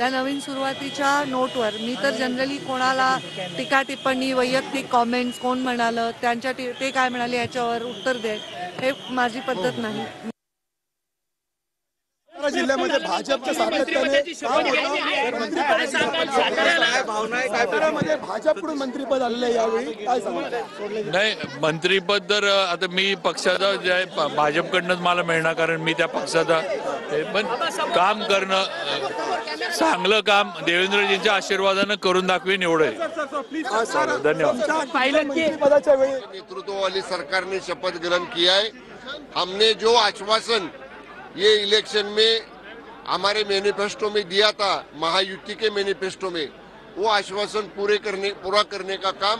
त्या नवीन सुरुवातीच्या नोटवर मी तर जनरली कोणाला टीका टिप्पणी वैयक्तिक कॉमेंट्स कोण म्हणालं त्यांच्या ते काय म्हणाले याच्यावर उत्तर दे हे माझी पद्धत नाही. जिल्ह्यामध्ये भाजपच्या सातत्याने भाजपकडून मंत्रीपद आलेलं आहे यावेळी काय सांगणार? नाही, मंत्रीपद तर आता मी पक्षाचा जे आहे भाजपकडनंच मला मिळणार, कारण मी त्या पक्षाचा पण काम करणं चांगलं काम देवेंद्रजींच्या आशीर्वादानं करून दाखवीन एवढं आहे. धन्यवाद. मंत्रिपदाच्या वेळी नेतृत्व वाली सरकार ने शपथ ग्रहण किया है. हमने जो आश्वासन ये इलेक्शन में हमारे मैनिफेस्टो में दिया था, महायुति के मैनिफेस्टो में, वो आश्वासन पूरा करने का काम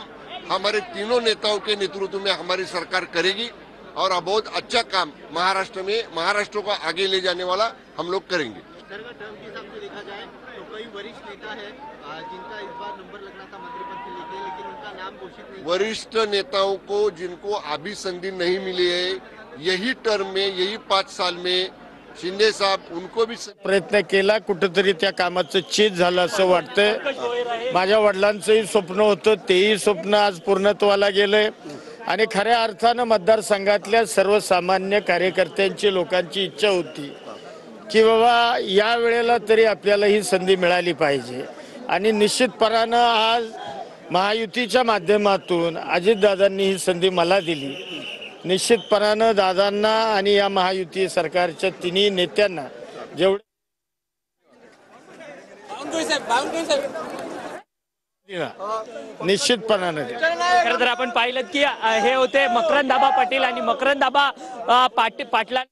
हमारे तीनों नेताओं के नेतृत्व में हमारी सरकार करेगी और बहुत अच्छा काम महाराष्ट्र को आगे ले जाने वाला हम लोग करेंगे. टर्म के हिसाब से देखा जाए तो कई वरिष्ठ नेता है जिनका इस बार नंबर लगना था मंत्रिपद के लिए, लेकिन उनका नाम घोषित नहीं. वरिष्ठ नेताओं को जिनको अभी संधि नहीं मिली है, यही टर्म में, यही 5 साल में शिंदे साहब उनको भी प्रयत्न केला, कुठेतरी त्या कामाचं चीज झालं असं वाटतंय. माझ्या वडिलांचंही स्वप्न होतं, तेही स्वप्न आज पूर्णत्वाला गेलंय आणि खऱ्या अर्थानं मतदारसंघातल्या सर्वसामान्य कार्यकर्त्यांची लोकांची इच्छा होती की बाबा या वेळेला तरी आपल्याला ही संधी मिळाली पाहिजे आणि निश्चितपणानं आज महायुतीच्या माध्यमातून अजितदादांनी ही संधी मला दिली. निश्चितपणानं दादांना आणि या महायुती सरकारच्या तिन्ही नेत्यांना जेवढे निश्चितपणानं खरं तर आपण पाहिलं की हे होते मकरंद दाबा पाटील आणि मकरंद दाबा पाटला